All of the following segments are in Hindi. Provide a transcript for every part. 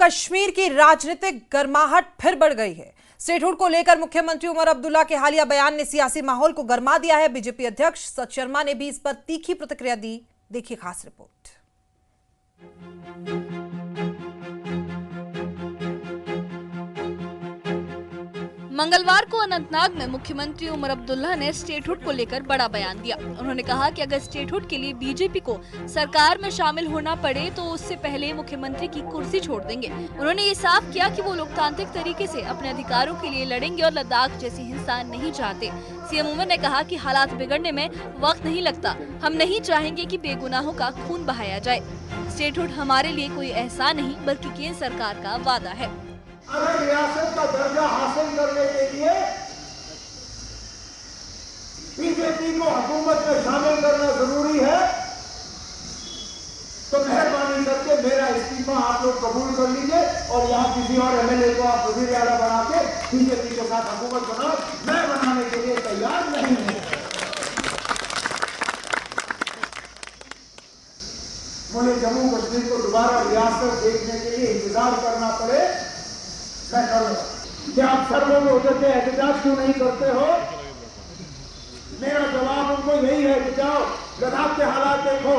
कश्मीर की राजनीतिक गर्माहट फिर बढ़ गई है। स्टेटहुड को लेकर मुख्यमंत्री उमर अब्दुल्ला के हालिया बयान ने सियासी माहौल को गर्मा दिया है। बीजेपी अध्यक्ष सत शर्मा ने भी इस पर तीखी प्रतिक्रिया दी। देखिए खास रिपोर्ट। मंगलवार को अनंतनाग में मुख्यमंत्री उमर अब्दुल्ला ने स्टेटहुड को लेकर बड़ा बयान दिया। उन्होंने कहा कि अगर स्टेटहुड के लिए बीजेपी को सरकार में शामिल होना पड़े तो उससे पहले मुख्यमंत्री की कुर्सी छोड़ देंगे। उन्होंने ये साफ किया कि वो लोकतांत्रिक तरीके से अपने अधिकारों के लिए लड़ेंगे और लद्दाख जैसी हिंसा नहीं चाहते। सीएम उमर ने कहा कि हालात बिगड़ने में वक्त नहीं लगता। हम नहीं चाहेंगे कि बेगुनाहों का खून बहाया जाए। स्टेटहुड हमारे लिए कोई एहसान नहीं बल्कि केंद्र सरकार का वादा है। अगर रियासत का दर्जा हासिल करने के लिए बीजेपी को हुकूमत में शामिल करना जरूरी है तो मेहरबानी करके मेरा इस्तीफा आप लोग कबूल कर लीजिए और यहाँ किसी और एमएलए को आप वजीर आला बना के बीजेपी के साथ हुकूमत बनाओ। मैं बनाने के लिए तैयार नहीं हूं। मुझे जम्मू कश्मीर को दोबारा रियासत देखने के लिए इंतजार करना पड़े मैं करूंगा। क्या आप सर्वों में उधर के एहतजाज क्यों नहीं करते हो? मेरा जवाब उनको यही है कि जाओ लद्दाख के हालात देखो।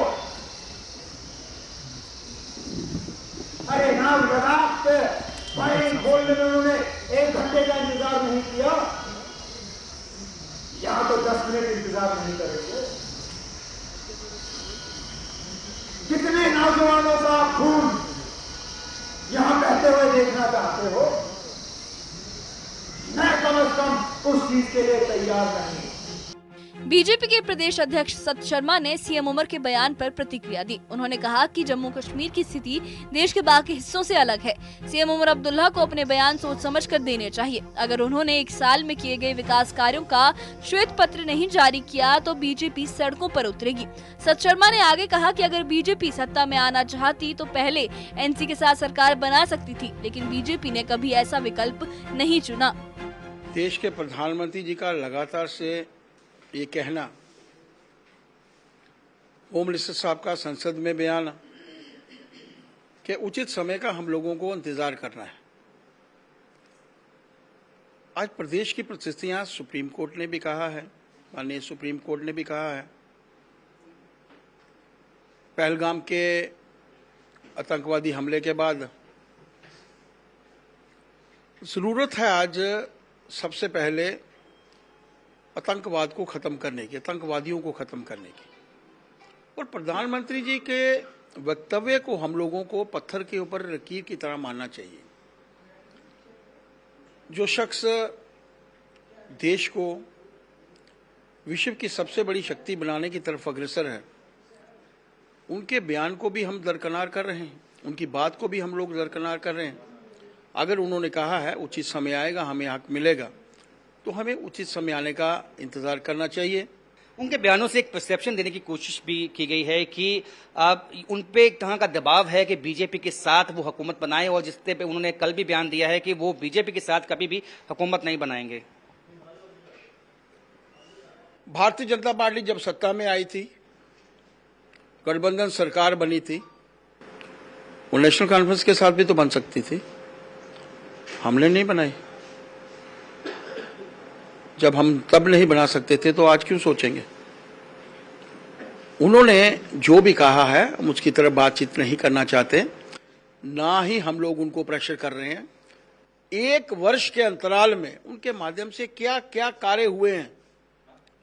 अरे ना लद्दाख पे फायरिंग खोलने में उन्होंने 1 घंटे का इंतजार नहीं किया, यहां तो 10 मिनट इंतजार नहीं करेंगे। कितने नौजवानों का खून यहां बहते हुए देखना चाहते हो? मैं कम से कम उस चीज के लिए तैयार नहीं। बीजेपी के प्रदेश अध्यक्ष सत शर्मा ने सीएम उमर के बयान पर प्रतिक्रिया दी। उन्होंने कहा कि जम्मू कश्मीर की स्थिति देश के बाकी हिस्सों से अलग है। सीएम उमर अब्दुल्ला को अपने बयान सोच समझ कर देने चाहिए। अगर उन्होंने 1 साल में किए गए विकास कार्यों का श्वेत पत्र नहीं जारी किया तो बीजेपी सड़कों पर उतरेगी। सत शर्मा ने आगे कहा कि अगर बीजेपी सत्ता में आना चाहती तो पहले एनसी के साथ सरकार बना सकती थी, लेकिन बीजेपी ने कभी ऐसा विकल्प नहीं चुना। देश के प्रधानमंत्री जी का लगातार से ये कहना, होम मिनिस्टर साहब का संसद में बयान कि उचित समय का हम लोगों को इंतजार करना है। आज प्रदेश की परिस्थितियां सुप्रीम कोर्ट ने भी कहा है, माननीय सुप्रीम कोर्ट ने भी कहा है, पहलगाम के आतंकवादी हमले के बाद जरूरत है आज सबसे पहले आतंकवाद को खत्म करने की, आतंकवादियों को खत्म करने की। और प्रधानमंत्री जी के वक्तव्य को हम लोगों को पत्थर के ऊपर लकीर की तरह मानना चाहिए। जो शख्स देश को विश्व की सबसे बड़ी शक्ति बनाने की तरफ अग्रसर है, उनके बयान को भी हम दरकिनार कर रहे हैं, उनकी बात को भी हम लोग दरकिनार कर रहे हैं। अगर उन्होंने कहा है उचित समय आएगा, हमें हक मिलेगा, तो हमें उचित समय आने का इंतजार करना चाहिए। उनके बयानों से एक परसेप्शन देने की कोशिश भी की गई है कि उन पे एक तरह का दबाव है कि बीजेपी के साथ वो हुकूमत बनाए, और जिससे पे उन्होंने कल भी बयान दिया है कि वो बीजेपी के साथ कभी भी हुकूमत नहीं बनाएंगे। भारतीय जनता पार्टी जब सत्ता में आई थी, गठबंधन सरकार बनी थी, वो नेशनल कॉन्फ्रेंस के साथ भी तो बन सकती थी, हमने नहीं बनाई। जब हम तब नहीं बना सकते थे तो आज क्यों सोचेंगे? उन्होंने जो भी कहा है हम उसकी तरफ बातचीत नहीं करना चाहते, ना ही हम लोग उनको प्रेशर कर रहे हैं। 1 वर्ष के अंतराल में उनके माध्यम से क्या क्या कार्य हुए हैं,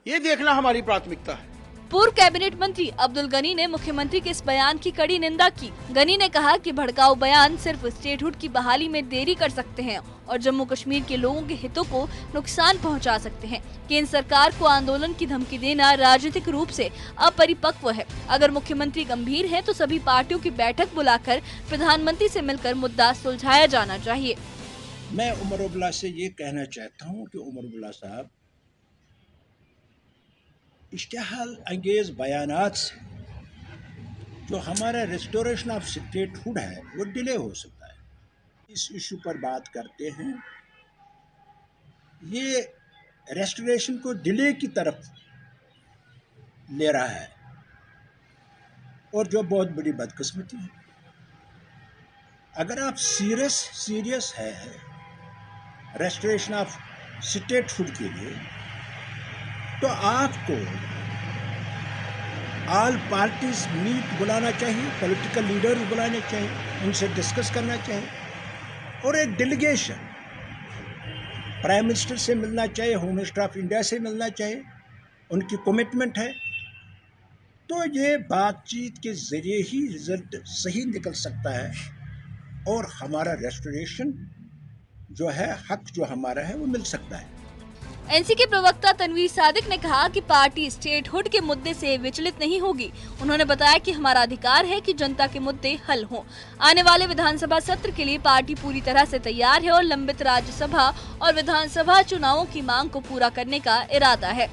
ये देखना हमारी प्राथमिकता है। पूर्व कैबिनेट मंत्री अब्दुल गनी ने मुख्यमंत्री के इस बयान की कड़ी निंदा की। गनी ने कहा कि भड़काऊ बयान सिर्फ स्टेटहुड की बहाली में देरी कर सकते हैं और जम्मू कश्मीर के लोगों के हितों को नुकसान पहुंचा सकते हैं। केंद्र सरकार को आंदोलन की धमकी देना राजनीतिक रूप से अपरिपक्व है। अगर मुख्यमंत्री गंभीर हैं तो सभी पार्टियों की बैठक बुलाकर प्रधानमंत्री से मिलकर मुद्दा सुलझाया जाना चाहिए। मैं उमर अब्दुल्ला से ये कहना चाहता हूँ कि उमर अब्दुल्ला साहब, इश्तिहाल अंगेज बयानात से जो हमारा रेस्टोरेशन ऑफ स्टेटहुड है वो डिले हो सकता है। इस इशू पर बात करते हैं, ये रेस्टोरेशन को डिले की तरफ ले रहा है और जो बहुत बड़ी बदकिस्मती है। अगर आप सीरियस है रेस्टोरेशन ऑफ स्टेटहुड के लिए, तो आपको ऑल पार्टीज मीट बुलाना चाहिए, पॉलिटिकल लीडर्स बुलाने चाहिए, उनसे डिस्कस करना चाहिए, और एक डेलीगेशन प्राइम मिनिस्टर से मिलना चाहिए, होम मिनिस्टर ऑफ इंडिया से मिलना चाहिए, उनकी कमिटमेंट है। तो ये बातचीत के ज़रिए ही रिजल्ट सही निकल सकता है और हमारा रेस्टोरेशन जो है, हक जो हमारा है, वो मिल सकता है। एनसी के प्रवक्ता तनवीर सादिक ने कहा कि पार्टी स्टेटहुड के मुद्दे से विचलित नहीं होगी। उन्होंने बताया कि हमारा अधिकार है कि जनता के मुद्दे हल हों। आने वाले विधानसभा सत्र के लिए पार्टी पूरी तरह से तैयार है और लंबित राज्यसभा और विधानसभा चुनावों की मांग को पूरा करने का इरादा है।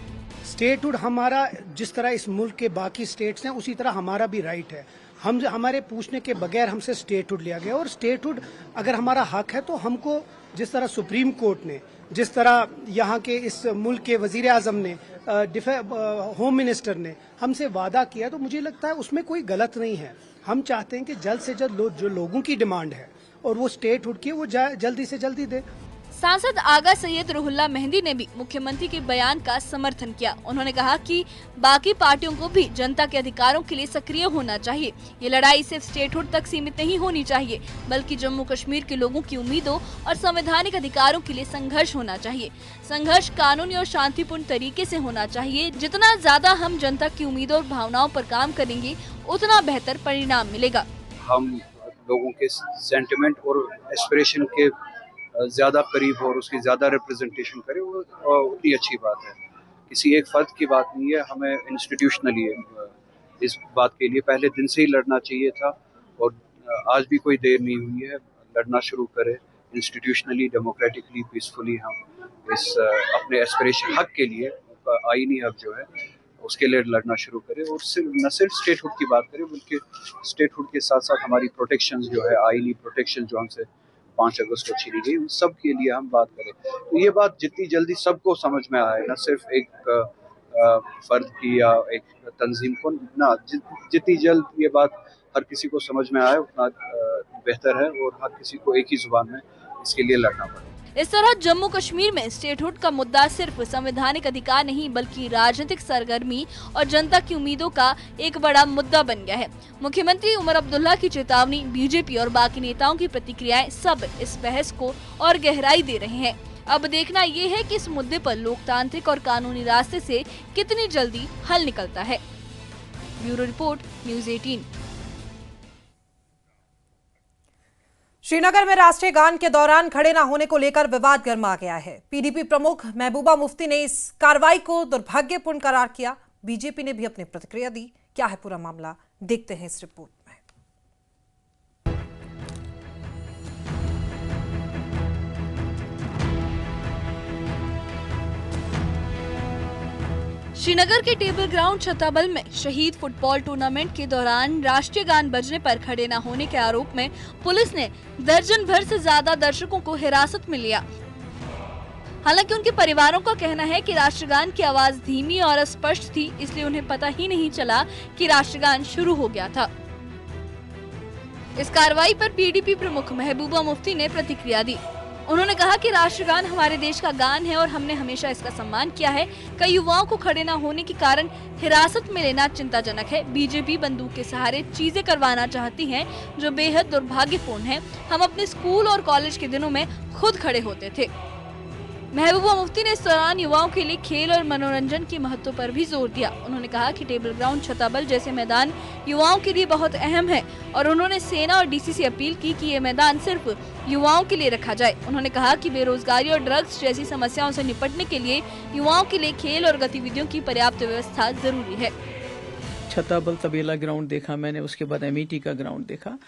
स्टेटहुड हमारा, जिस तरह इस मुल्क के बाकी स्टेट्स हैं उसी तरह हमारा भी राइट है। हम हमारे पूछने के बगैर हमसे स्टेटहुड लिया गया, और स्टेटहुड अगर हमारा हक है तो हमको, जिस तरह सुप्रीम कोर्ट ने, जिस तरह यहाँ के इस मुल्क के वजीर आजम ने, होम मिनिस्टर ने हमसे वादा किया, तो मुझे लगता है उसमें कोई गलत नहीं है। हम चाहते हैं कि जल्द से जल्द जो लोगों की डिमांड है और वो स्टेटहुड की, वो जल्दी से जल्दी दे। सांसद आगा सैयद रुहुल्ला मेहंदी ने भी मुख्यमंत्री के बयान का समर्थन किया। उन्होंने कहा कि बाकी पार्टियों को भी जनता के अधिकारों के लिए सक्रिय होना चाहिए। ये लड़ाई सिर्फ स्टेटहुड तक सीमित नहीं होनी चाहिए, बल्कि जम्मू कश्मीर के लोगों की उम्मीदों और संवैधानिक अधिकारों के लिए संघर्ष होना चाहिए। संघर्ष कानूनी और शांतिपूर्ण तरीके से होना चाहिए। जितना ज्यादा हम जनता की उम्मीदों और भावनाओं पर काम करेंगे, उतना बेहतर परिणाम मिलेगा। हम लोगों के सेंटिमेंट और एस्पिरेशन के ज़्यादा करीब और उसकी ज़्यादा रिप्रेजेंटेशन करें, वो उतनी अच्छी बात है। किसी एक फ़र्द की बात नहीं है, हमें इंस्टीट्यूशनली इस बात के लिए पहले दिन से ही लड़ना चाहिए था, और आज भी कोई देर नहीं हुई है। लड़ना शुरू करें इंस्टीट्यूशनली, डेमोक्रेटिकली, पीसफुली। हम इस अपने एस्पिरेशन हक के लिए, आईनी हक जो है, उसके लिए लड़ना शुरू करें, और न सिर्फ स्टेटहुड की बात करें, बल्कि स्टेटहुड के साथ साथ हमारी प्रोटेक्शन जो है, आईनी प्रोटेक्शन जो हमसे 5 अगस्त को छीनी गई, उन सब के लिए हम बात करें। तो ये बात जितनी जल्दी सबको समझ में आए, न सिर्फ एक फर्द की या एक तंजीम को, ना जितनी जल्द ये बात हर किसी को समझ में आए, उतना बेहतर है, और हर किसी को एक ही जुबान में इसके लिए लड़ना पड़े। इस तरह जम्मू कश्मीर में स्टेटहुड का मुद्दा सिर्फ संवैधानिक अधिकार नहीं, बल्कि राजनीतिक सरगर्मी और जनता की उम्मीदों का एक बड़ा मुद्दा बन गया है। मुख्यमंत्री उमर अब्दुल्ला की चेतावनी, बीजेपी और बाकी नेताओं की प्रतिक्रियाएं सब इस बहस को और गहराई दे रहे हैं। अब देखना ये है कि इस मुद्दे पर लोकतांत्रिक और कानूनी रास्ते से कितनी जल्दी हल निकलता है। Bureau report, news 18। श्रीनगर में राष्ट्रीय गान के दौरान खड़े न होने को लेकर विवाद गर्मा गया है। पीडीपी प्रमुख महबूबा मुफ्ती ने इस कार्रवाई को दुर्भाग्यपूर्ण करार किया। बीजेपी ने भी अपनी प्रतिक्रिया दी। क्या है पूरा मामला, देखते हैं इस रिपोर्ट में। श्रीनगर के टेबल ग्राउंड छताबल में शहीद फुटबॉल टूर्नामेंट के दौरान राष्ट्रीय गान बजने पर खड़े न होने के आरोप में पुलिस ने दर्जन भर से ज्यादा दर्शकों को हिरासत में लिया। हालांकि उनके परिवारों का कहना है कि राष्ट्रगान की आवाज धीमी और अस्पष्ट थी, इसलिए उन्हें पता ही नहीं चला कि राष्ट्रगान शुरू हो गया था। इस कार्रवाई पर पीडीपी प्रमुख महबूबा मुफ्ती ने प्रतिक्रिया दी। उन्होंने कहा कि राष्ट्रगान हमारे देश का गान है और हमने हमेशा इसका सम्मान किया है। कई युवाओं को खड़े न होने के कारण हिरासत में लेना चिंताजनक है। बीजेपी बंदूक के सहारे चीजें करवाना चाहती है, जो बेहद दुर्भाग्यपूर्ण है। हम अपने स्कूल और कॉलेज के दिनों में खुद खड़े होते थे। महबूबा मुफ्ती ने इस दौरान युवाओं के लिए खेल और मनोरंजन के महत्व पर भी जोर दिया। उन्होंने कहा कि टेबल ग्राउंड छताबल जैसे मैदान युवाओं के लिए बहुत अहम है और उन्होंने सेना और डीसी से अपील की कि ये मैदान सिर्फ युवाओं के लिए रखा जाए। उन्होंने कहा कि बेरोजगारी और ड्रग्स जैसी समस्याओं से निपटने के लिए युवाओं के लिए खेल और गतिविधियों की पर्याप्त व्यवस्था जरूरी है। छताबल तबेला ग्राउंड देखा मैंने, उसके बाद एमईटी का ग्राउंड देखा।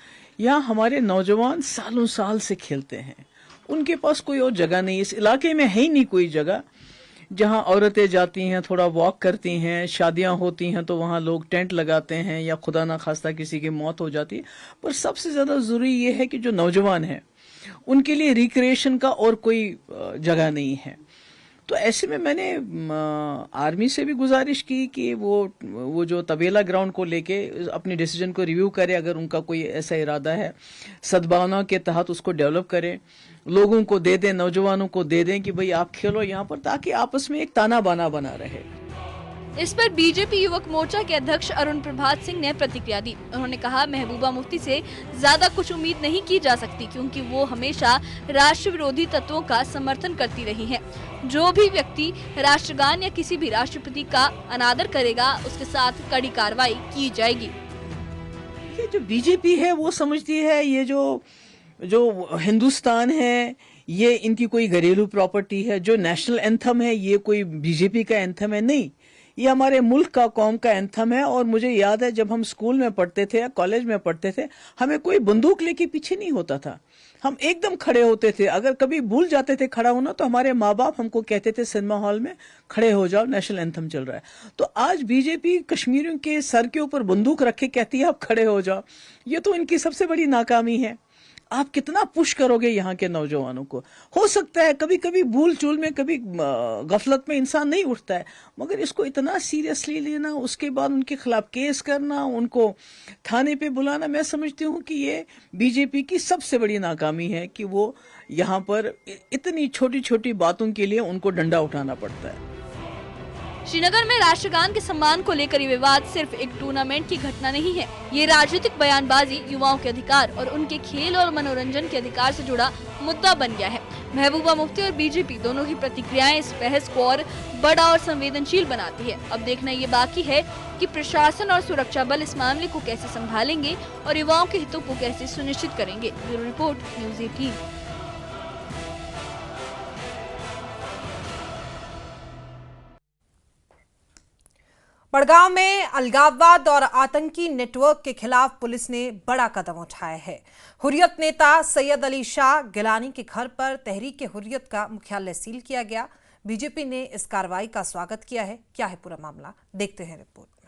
यहाँ हमारे नौजवान सालों साल से खेलते हैं, उनके पास कोई और जगह नहीं। इस इलाके में है ही नहीं कोई जगह जहां औरतें जाती हैं, थोड़ा वॉक करती हैं, शादियां होती हैं तो वहां लोग टेंट लगाते हैं या खुदा ना खास्ता किसी की मौत हो जाती है। पर सबसे ज्यादा जरूरी ये है कि जो नौजवान हैं उनके लिए रिक्रिएशन का और कोई जगह नहीं है। तो ऐसे में मैंने आर्मी से भी गुजारिश की कि वो जो तबेला ग्राउंड को लेके अपनी डिसीजन को रिव्यू करे, अगर उनका कोई ऐसा इरादा है सद्भावना के तहत उसको डेवलप करें, लोगों को दे दें, नौजवानों को दे दें कि भाई आप खेलो यहाँ पर, ताकि आपस में एक ताना बाना बना रहे। इस पर बीजेपी युवक मोर्चा के अध्यक्ष अरुण प्रभात सिंह ने प्रतिक्रिया दी। उन्होंने कहा, महबूबा मुफ्ती से ज्यादा कुछ उम्मीद नहीं की जा सकती, क्योंकि वो हमेशा राष्ट्र विरोधी तत्वों का समर्थन करती रही हैं। जो भी व्यक्ति राष्ट्रगान या किसी भी राष्ट्रपति का अनादर करेगा, उसके साथ कड़ी कार्रवाई की जाएगी। ये जो बीजेपी है वो समझती है ये जो हिंदुस्तान है ये इनकी कोई घरेलू प्रॉपर्टी है, जो नेशनल एंथम है ये कोई बीजेपी का एंथम है। नहीं, ये हमारे मुल्क का, कौम का एंथम है। और मुझे याद है जब हम स्कूल में पढ़ते थे या कॉलेज में पढ़ते थे, हमें कोई बंदूक लेके पीछे नहीं होता था, हम एकदम खड़े होते थे। अगर कभी भूल जाते थे खड़ा होना तो हमारे माँ बाप हमको कहते थे सिनेमा हॉल में खड़े हो जाओ, नेशनल एंथम चल रहा है। तो आज बीजेपी कश्मीरियों के सर के ऊपर बंदूक रखे कहती है आप खड़े हो जाओ। ये तो इनकी सबसे बड़ी नाकामी है। आप कितना पुश करोगे यहाँ के नौजवानों को? हो सकता है कभी कभी भूल चूल में, कभी गफलत में इंसान नहीं उठता है, मगर इसको इतना सीरियसली लेना, उसके बाद उनके खिलाफ केस करना, उनको थाने पे बुलाना, मैं समझती हूँ कि ये बीजेपी की सबसे बड़ी नाकामी है कि वो यहाँ पर इतनी छोटी छोटी बातों के लिए उनको डंडा उठाना पड़ता है। श्रीनगर में राष्ट्रगान के सम्मान को लेकर ये विवाद सिर्फ एक टूर्नामेंट की घटना नहीं है। ये राजनीतिक बयानबाजी, युवाओं के अधिकार और उनके खेल और मनोरंजन के अधिकार से जुड़ा मुद्दा बन गया है। महबूबा मुफ्ती और बीजेपी दोनों की प्रतिक्रियाएं इस बहस को और बड़ा और संवेदनशील बनाती है। अब देखना ये बाकी है कि प्रशासन और सुरक्षा बल इस मामले को कैसे संभालेंगे और युवाओं के हितों को कैसे सुनिश्चित करेंगे। Bureau report, news 18। बड़गांव में अलगाववाद और आतंकी नेटवर्क के खिलाफ पुलिस ने बड़ा कदम उठाया है। हुर्रियत नेता सैयद अली शाह गिलानी के घर पर तहरीक हुर्रियत का मुख्यालय सील किया गया। बीजेपी ने इस कार्रवाई का स्वागत किया है। क्या है पूरा मामला, देखते हैं रिपोर्ट में।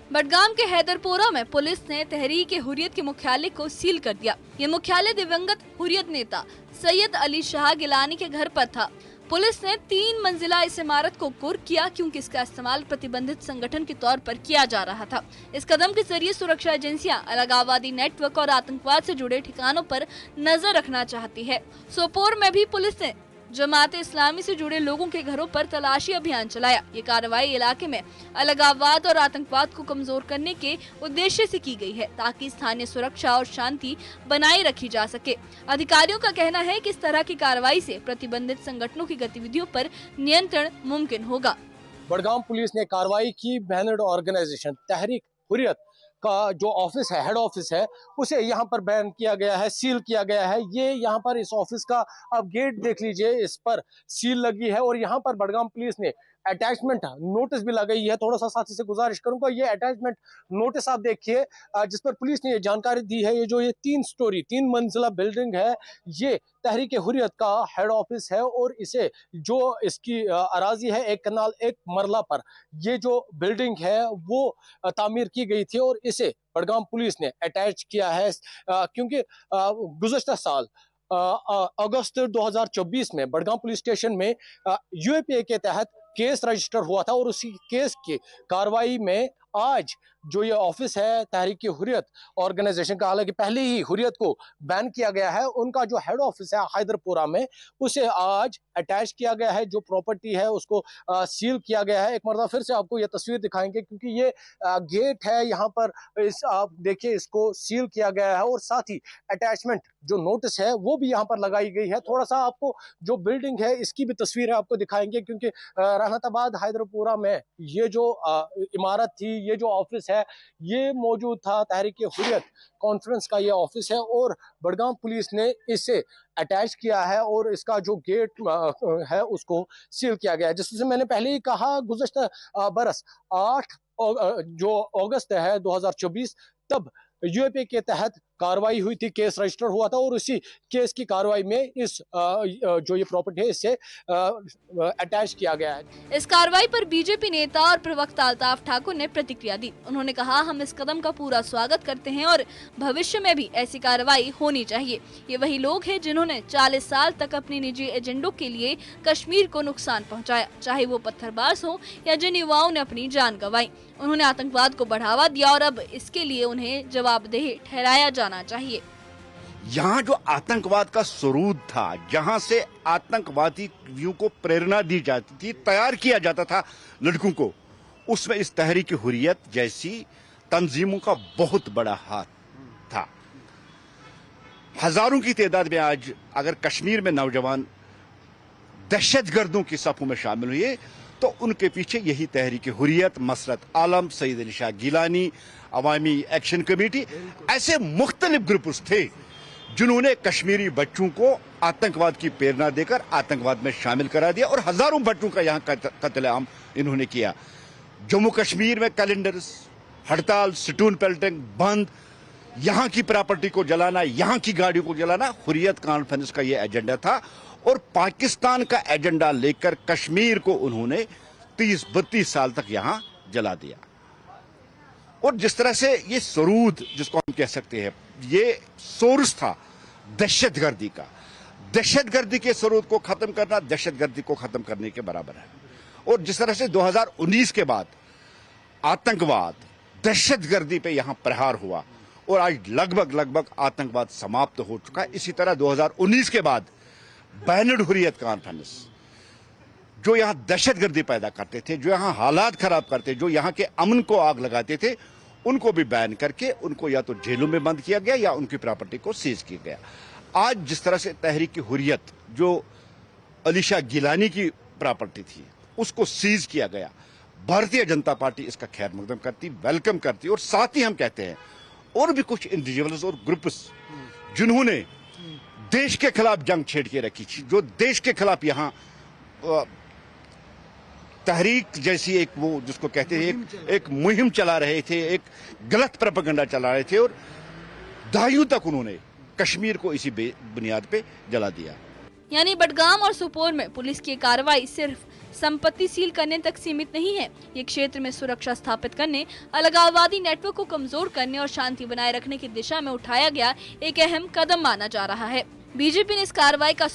बडगाम के हैदरपोरा में पुलिस ने तहरीक हुर्रियत के मुख्यालय को सील कर दिया। ये मुख्यालय दिवंगत हुर्रियत नेता सैयद अली शाह गिलानी के घर पर था। पुलिस ने 3 मंजिला इस इमारत को कुर्क किया, क्योंकि इसका इस्तेमाल प्रतिबंधित संगठन के तौर पर किया जा रहा था। इस कदम के जरिए सुरक्षा एजेंसियां अलगाववादी नेटवर्क और आतंकवाद से जुड़े ठिकानों पर नजर रखना चाहती है। सोपोर में भी पुलिस ने जमाते इस्लामी से जुड़े लोगों के घरों पर तलाशी अभियान चलाया। ये कार्रवाई इलाके में अलगाववाद और आतंकवाद को कमजोर करने के उद्देश्य से की गई है, ताकि स्थानीय सुरक्षा और शांति बनाए रखी जा सके। अधिकारियों का कहना है कि इस तरह की कार्रवाई से प्रतिबंधित संगठनों की गतिविधियों पर नियंत्रण मुमकिन होगा। बडगाम पुलिस ने कार्रवाई की। बैनर्ड ऑर्गेनाइजेशन तहरीक हुर्रियत का जो ऑफिस है, हेड ऑफिस है, उसे यहाँ पर बैन किया गया है, सील किया गया है। ये यहाँ पर इस ऑफिस का आप गेट देख लीजिए, इस पर सील लगी है और यहाँ पर बडगाम पुलिस ने अटैचमेंट नोटिस भी लगाई है। थोड़ा सा साथी से गुजारिश करूंगा, ये अटैचमेंट नोटिस आप देखिए, जिस पर पुलिस ने ये जानकारी दी है। ये जो ये 3 मंजिला बिल्डिंग है, ये तहरीक हुर्रियत का हेड ऑफिस है और इसे जो इसकी अराजी है 1 कनाल 1 मरला पर ये जो बिल्डिंग है वो तामीर की गई थी और इसे बडगाम पुलिस ने अटैच किया है, क्योंकि गुज़श्ता साल अगस्त 2024 में बडगाम पुलिस स्टेशन में यूएपीए के तहत केस रजिस्टर हुआ था और उसी केस की कार्रवाई में आज जो ये ऑफिस है तहरीक हुर्रियत ऑर्गेनाइजेशन का, हालांकि पहले ही हुर्रियत को बैन किया गया है, उनका जो हेड ऑफिस है हैदरपुरा में, उसे आज अटैच किया गया है। जो प्रॉपर्टी है उसको सील किया गया है। एक मरतबा फिर से आपको ये तस्वीर दिखाएंगे, क्योंकि ये गेट है यहाँ पर, आप देखिए इसको सील किया गया है और साथ ही अटैचमेंट जो नोटिस है वो भी यहाँ पर लगाई गई है। थोड़ा सा आपको जो बिल्डिंग है इसकी भी तस्वीर है आपको दिखाएंगे, क्योंकि रहमताबाद हैदरपुरा में ये जो इमारत थी, ये जो ऑफिस है, ये मौजूद था। तहरीक हुर्रियत कॉन्फ्रेंस का ये ऑफिस है और बडगाम पुलिस ने इसे अटैच किया है और इसका जो गेट है उसको सील किया गया है। जैसे मैंने पहले ही कहा, गुज़श्ता बरस 8 जो अगस्त है 2024, तब यूएपी के तहत कार्रवाई हुई थी, केस रजिस्टर हुआ था और उसी केस की कार्रवाई में इस जो ये प्रॉपर्टी है इससे अटैच किया गया है। इस कार्रवाई पर बीजेपी नेता और प्रवक्ता अल्ताफ ठाकुर ने प्रतिक्रिया दी। उन्होंने कहा, हम इस कदम का पूरा स्वागत करते हैं और भविष्य में भी ऐसी कार्रवाई होनी चाहिए। ये वही लोग हैं जिन्होंने 40 साल तक अपने निजी एजेंडों के लिए कश्मीर को नुकसान पहुंचाया, चाहे वो पत्थरबाज हो या जिन युवाओं ने अपनी जान गंवाई। उन्होंने आतंकवाद को बढ़ावा दिया और अब इसके लिए उन्हें जवाबदेह ठहराया जाना चाहिए। यहाँ जो आतंकवाद का स्वरूप था, जहाँ से आतंकवादियों को प्रेरणा दी जाती थी, तैयार किया जाता था लड़कों को, उसमें इस तहरीक हुर्रियत जैसी तंजीमों का बहुत बड़ा हाथ था। हजारों की तादाद में आज अगर कश्मीर में नौजवान दहशतगर्दों की सफों में शामिल हुए तो उनके पीछे यही तहरीक हुर्रियत, मसरत आलम, सईद अली शाह गिलानी, अवामी एक्शन कमेटी, ऐसे मुख्तलिफ ग्रुप्स थे जिन्होंने कश्मीरी बच्चों को आतंकवाद की प्रेरणा देकर आतंकवाद में शामिल करा दिया और हजारों बच्चों का यहाँ कत्लेआम इन्होंने किया। जम्मू कश्मीर में कैलेंडर्स, हड़ताल, स्टोन पेल्टिंग बंद, यहाँ की प्रॉपर्टी को जलाना, यहाँ की गाड़ियों को जलाना, हुर्रियत कॉन्फ्रेंस का ये एजेंडा था। और पाकिस्तान का एजेंडा लेकर कश्मीर को उन्होंने 30-32 साल तक यहां जला दिया। और जिस तरह से ये सरूद, जिसको हम कह सकते हैं, ये सोर्स था दहशतगर्दी का। दहशतगर्दी के सरूद को खत्म करना दहशतगर्दी को खत्म करने के बराबर है। और जिस तरह से 2019 के बाद आतंकवाद, दहशतगर्दी पे यहां प्रहार हुआ और आज लगभग आतंकवाद समाप्त हो चुका है। इसी तरह 2019 के बाद बैनर्ड हुर्रियत कॉन्फ्रेंस, जो यहां दहशतगर्दी पैदा करते थे, जो यहां हालात खराब करते, जो यहां के अमन को आग लगाते थे, उनको भी बैन करके उनको या तो जेलों में बंद किया गया या उनकी प्रॉपर्टी को सीज किया गया। आज जिस तरह से तहरीक हुर्रियत, जो अली शाह गिलानी की प्रॉपर्टी थी, उसको सीज किया गया, भारतीय जनता पार्टी इसका खैर मकदम करती, वेलकम करती। और साथ ही हम कहते हैं और भी कुछ इंडिविजुअल्स और ग्रुप्स जिन्होंने देश के खिलाफ जंग छेड़ के रखी थी, जो देश के खिलाफ यहां तहरीक जैसी एक वो जिसको कहते हैं एक मुहिम चला रहे थे, एक गलत प्रोपेगेंडा चला रहे थे और दहाइयों तक उन्होंने कश्मीर को इसी बुनियाद पे जला दिया। यानी बडगाम और सोपोर में पुलिस की कार्रवाई सिर्फ संपत्ति सील करने तक सीमित नहीं है। ये क्षेत्र में सुरक्षा स्थापित करने, अलगाववादी नेटवर्क को कमजोर करने और शांति बनाए रखने की दिशा में उठाया गया एक अहम कदम माना जा रहा है। बीजेपी ने इस कार्रवाई का